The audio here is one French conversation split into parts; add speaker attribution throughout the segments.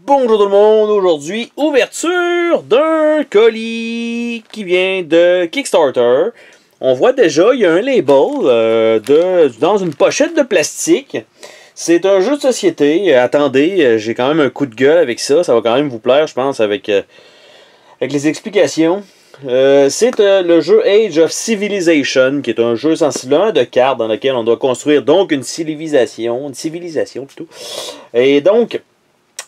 Speaker 1: Bonjour tout le monde, aujourd'hui, ouverture d'un colis qui vient de Kickstarter. On voit déjà, il y a un label dans une pochette de plastique. C'est un jeu de société. Attendez, j'ai quand même un coup de gueule avec ça. Ça va quand même vous plaire, je pense, avec les explications. C'est le jeu Age of Civilization, qui est un jeu sensiblement de cartes dans lequel on doit construire donc une civilisation plutôt. Et donc,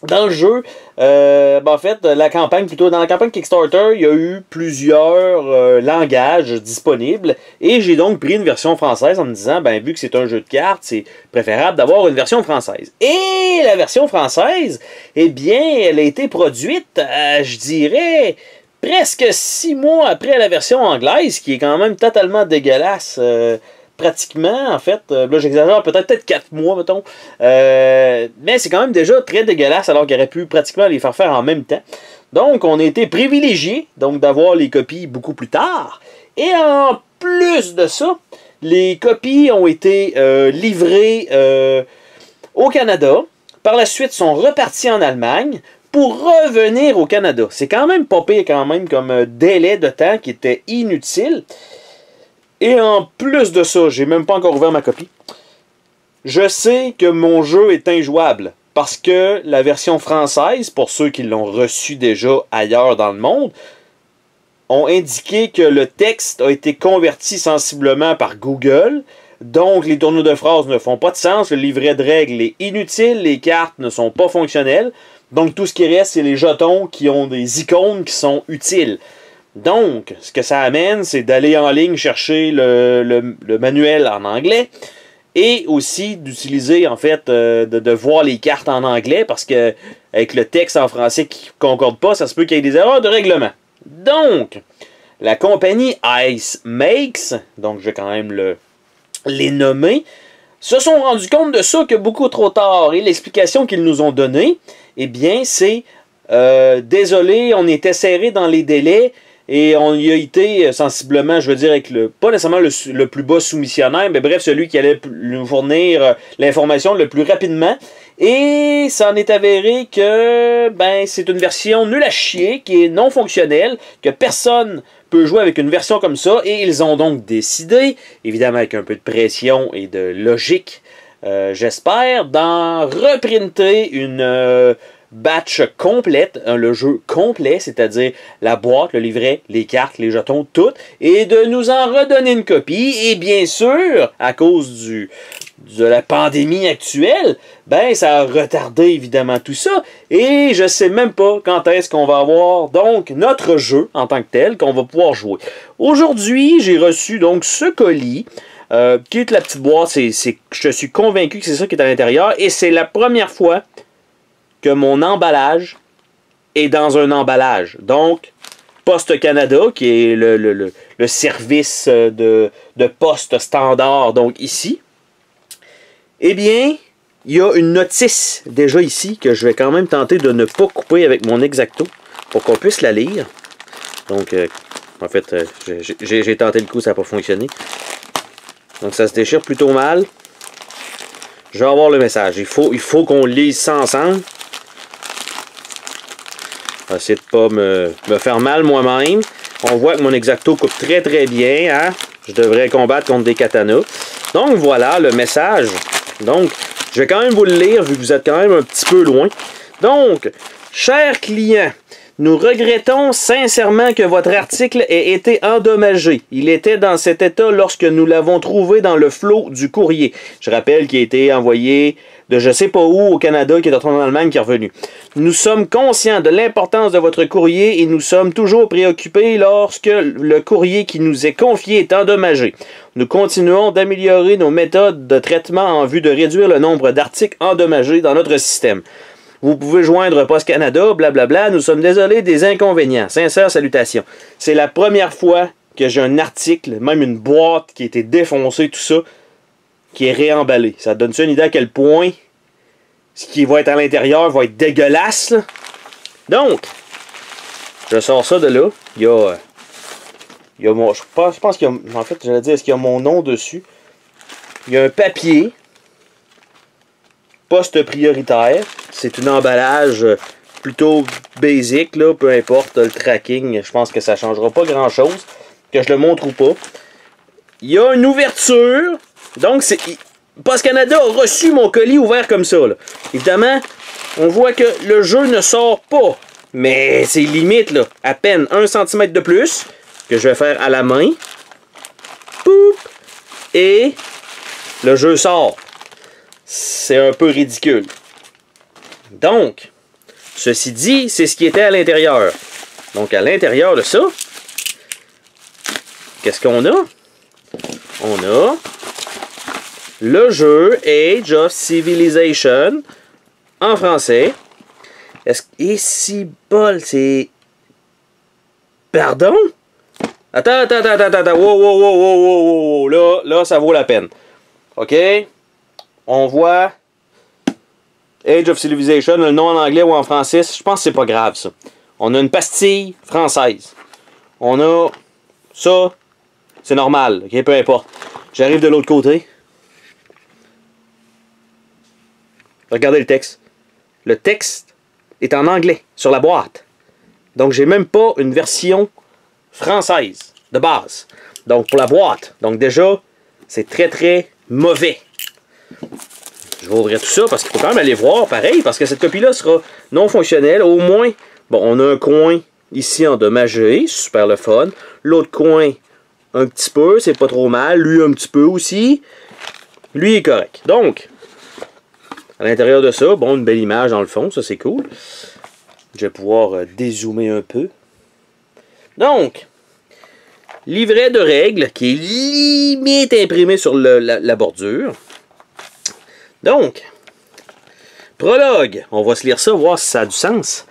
Speaker 1: dans le jeu, en fait, dans la campagne Kickstarter, il y a eu plusieurs langages disponibles. Et j'ai donc pris une version française en me disant, vu que c'est un jeu de cartes, c'est préférable d'avoir une version française. Et la version française, eh bien, elle a été produite, je dirais, presque 6 mois après la version anglaise, qui est quand même totalement dégueulasse. Pratiquement, en fait, là j'exagère, peut-être 4 mois, mettons. Mais c'est quand même déjà très dégueulasse, alors qu'il aurait pu pratiquement les faire en même temps. Donc, on a été privilégiés d'avoir les copies beaucoup plus tard. Et en plus de ça, les copies ont été livrées au Canada. Par la suite, sont reparties en Allemagne pour revenir au Canada. C'est quand même pas pire quand même comme délai de temps qui était inutile. Et en plus de ça, j'ai même pas encore ouvert ma copie. Je sais que mon jeu est injouable. Parce que la version française, pour ceux qui l'ont reçu déjà ailleurs dans le monde, ont indiqué que le texte a été converti sensiblement par Google. Donc les tournures de phrases ne font pas de sens, le livret de règles est inutile, les cartes ne sont pas fonctionnelles. Donc tout ce qui reste, c'est les jetons qui ont des icônes qui sont utiles. Donc, ce que ça amène, c'est d'aller en ligne chercher le manuel en anglais et aussi d'utiliser, en fait, de voir les cartes en anglais parce que avec le texte en français qui ne concorde pas, ça se peut qu'il y ait des erreurs de règlement. Donc, la compagnie Ice Makes, donc je vais quand même les nommer, se sont rendus compte de ça que beaucoup trop tard. Et l'explication qu'ils nous ont donnée, eh bien, c'est désolé, on était serré dans les délais. Et on y a été sensiblement, je veux dire, avec pas nécessairement le plus bas soumissionnaire, mais bref, celui qui allait nous fournir l'information le plus rapidement. Et ça en est avéré que c'est une version nulle à chier, qui est non fonctionnelle, que personne peut jouer avec une version comme ça. Et ils ont donc décidé, évidemment avec un peu de pression et de logique, j'espère, d'en reprinter une batch complète, le jeu complet, c'est-à-dire la boîte, le livret, les cartes, les jetons, tout, et de nous en redonner une copie. Et bien sûr, à cause de la pandémie actuelle, ça a retardé évidemment tout ça. Et je sais même pas quand est-ce qu'on va avoir donc notre jeu en tant que tel qu'on va pouvoir jouer. Aujourd'hui, j'ai reçu donc ce colis. Qui est la petite boîte, je suis convaincu que c'est ça qui est à l'intérieur. Et c'est la première fois que mon emballage est dans un emballage. Donc, Poste Canada, qui est le service de poste standard, donc ici, eh bien, il y a une notice déjà ici que je vais quand même tenter de ne pas couper avec mon X-Acto pour qu'on puisse la lire. Donc, en fait, j'ai tenté le coup, ça n'a pas fonctionné. Donc, ça se déchire plutôt mal. Je vais avoir le message. Il faut qu'on lise ça ensemble. Je vais essayer de ne pas me faire mal moi-même. On voit que mon X-Acto coupe très très bien. Hein? Je devrais combattre contre des katanas. Donc voilà le message. Donc, je vais quand même vous le lire vu que vous êtes quand même un petit peu loin. Donc, chers clients, nous regrettons sincèrement que votre article ait été endommagé. Il était dans cet état lorsque nous l'avons trouvé dans le flot du courrier. Je rappelle qu'il a été envoyé de je sais pas où au Canada, qui est retourné en Allemagne, qui est revenu. Nous sommes conscients de l'importance de votre courrier et nous sommes toujours préoccupés lorsque le courrier qui nous est confié est endommagé. Nous continuons d'améliorer nos méthodes de traitement en vue de réduire le nombre d'articles endommagés dans notre système. Vous pouvez joindre Poste Canada, blablabla. Nous sommes désolés des inconvénients. Sincères salutations. C'est la première fois que j'ai un article, même une boîte qui a été défoncée, tout ça, qui est réemballé. Ça donne une idée à quel point ce qui va être à l'intérieur va être dégueulasse. Là. Donc, je sors ça de là. Il y a mon, je pense qu'il y a, en fait, j'allais dire, est-ce qu'il y a mon nom dessus? Il y a un papier poste prioritaire. C'est un emballage plutôt basic, là, peu importe le tracking. Je pense que ça ne changera pas grand-chose, que je le montre ou pas. Il y a une ouverture. Donc, Post Canada a reçu mon colis ouvert comme ça, là. Évidemment, on voit que le jeu ne sort pas. Mais c'est limite, là. À peine 1 cm de plus, que je vais faire à la main. Poup! Et le jeu sort. C'est un peu ridicule. Donc, ceci dit, c'est ce qui était à l'intérieur. Donc, à l'intérieur de ça, qu'est-ce qu'on a? On a le jeu Age of Civilization en français. Et si bol, c'est... Pardon? Attends. Wow. Là, ça vaut la peine. OK? On voit Age of Civilization, le nom en anglais ou en français. Je pense que c'est pas grave, ça. On a une pastille française. On a ça. C'est normal. OK? Peu importe. J'arrive de l'autre côté. Regardez le texte. Le texte est en anglais sur la boîte. Donc, j'ai même pas une version française de base. Donc, pour la boîte. Donc, déjà, c'est très, très mauvais. Je vais ouvrir tout ça parce qu'il faut quand même aller voir pareil. Parce que cette copie-là sera non fonctionnelle. Au moins, bon, on a un coin ici endommagé. Super le fun. L'autre coin, un petit peu. C'est pas trop mal. Lui, un petit peu aussi. Lui est correct. Donc, à l'intérieur de ça, bon, une belle image dans le fond. Ça, c'est cool. Je vais pouvoir dézoomer un peu. Donc, livret de règles qui est limite imprimé sur la bordure. Donc, prologue. On va se lire ça, voir si ça a du sens.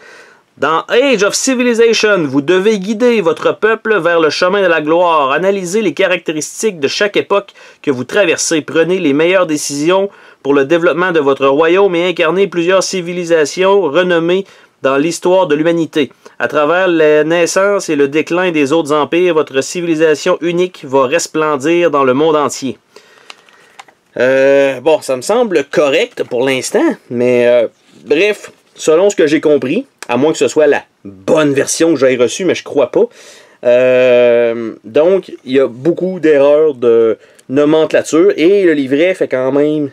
Speaker 1: Dans Age of Civilization, vous devez guider votre peuple vers le chemin de la gloire. Analysez les caractéristiques de chaque époque que vous traversez. Prenez les meilleures décisions pour le développement de votre royaume et incarnez plusieurs civilisations renommées dans l'histoire de l'humanité. À travers la naissance et le déclin des autres empires, votre civilisation unique va resplendir dans le monde entier. Bon, ça me semble correct pour l'instant, mais bref, selon ce que j'ai compris, à moins que ce soit la bonne version que j'ai reçue, mais je crois pas. Donc, il y a beaucoup d'erreurs de nomenclature et le livret fait quand même...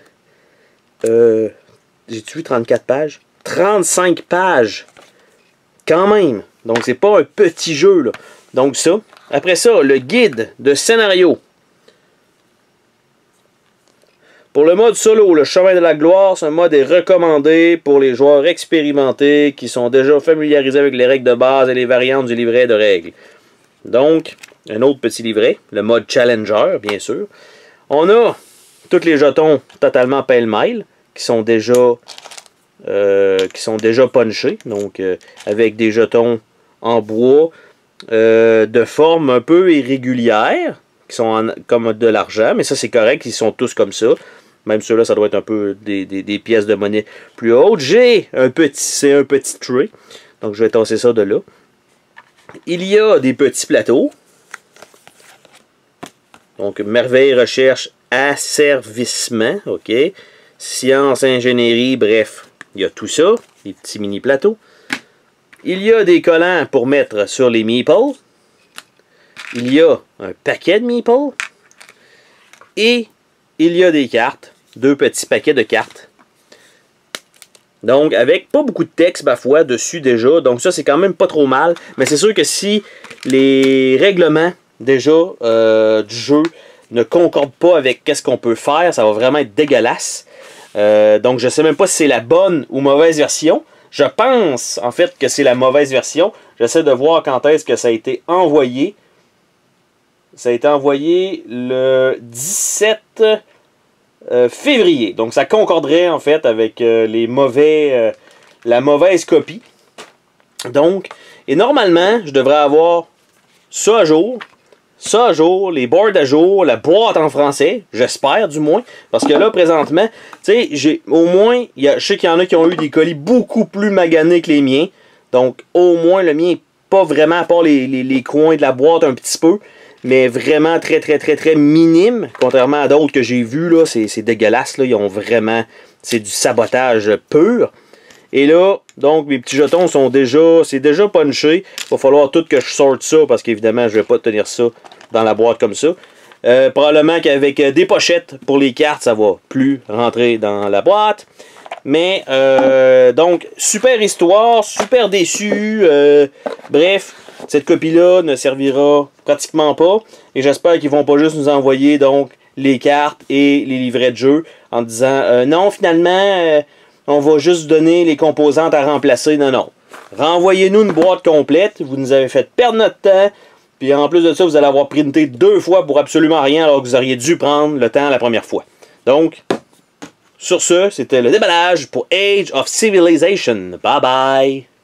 Speaker 1: j'ai-tu vu 34 pages? 35 pages! Quand même! Donc, c'est pas un petit jeu, là. Donc, ça. Après ça, le guide de scénario. Pour le mode solo, le chemin de la gloire, ce mode est recommandé pour les joueurs expérimentés qui sont déjà familiarisés avec les règles de base et les variantes du livret de règles. Donc, un autre petit livret, le mode Challenger, bien sûr. On a tous les jetons totalement pêle-mêle qui sont déjà punchés, donc avec des jetons en bois de forme un peu irrégulière, qui sont comme de l'argent, mais ça c'est correct, ils sont tous comme ça. Même ceux-là, ça doit être un peu des pièces de monnaie plus hautes. J'ai un petit tray, donc je vais tasser ça de là. Il y a des petits plateaux. Donc, merveille, recherche, asservissement, ok. Science, ingénierie, bref, il y a tout ça, des petits mini plateaux. Il y a des collants pour mettre sur les meeples. Il y a un paquet de meeples. Et il y a des cartes, 2 petits paquets de cartes. Donc, avec pas beaucoup de texte, ma foi, dessus déjà. Donc, ça, c'est quand même pas trop mal. Mais c'est sûr que si les règlements, déjà, du jeu ne concordent pas avec qu'est-ce qu'on peut faire, ça va vraiment être dégueulasse. Donc, je sais même pas si c'est la bonne ou mauvaise version. Je pense, en fait, que c'est la mauvaise version. J'essaie de voir quand est-ce que ça a été envoyé. Ça a été envoyé le 17 février. Donc, ça concorderait, en fait, avec la mauvaise copie. Donc, et normalement, je devrais avoir ça à jour, les boards à jour, la boîte en français, j'espère du moins. Parce que là, présentement, tu sais, au moins, je sais qu'il y en a qui ont eu des colis beaucoup plus maganés que les miens. Donc, au moins, le mien n'est pas vraiment, à part les coins de la boîte un petit peu, mais vraiment très minime, contrairement à d'autres que j'ai vus, là, c'est dégueulasse, là, ils ont vraiment c'est du sabotage pur. Et là, donc, mes petits jetons sont déjà, c'est déjà punché. Il va falloir tout que je sorte ça, parce qu'évidemment, je ne vais pas tenir ça dans la boîte comme ça. Probablement qu'avec des pochettes pour les cartes, ça va plus rentrer dans la boîte. Mais, donc, super histoire, super déçu. Bref, cette copie-là ne servira pratiquement pas. Et j'espère qu'ils vont pas juste nous envoyer, donc, les cartes et les livrets de jeu en disant, non, finalement... on va juste donner les composantes à remplacer. Non, non. Renvoyez-nous une boîte complète. Vous nous avez fait perdre notre temps. Puis en plus de ça, vous allez avoir printé 2 fois pour absolument rien alors que vous auriez dû prendre le temps la première fois. Donc, sur ce, c'était le déballage pour Age of Civilization. Bye bye!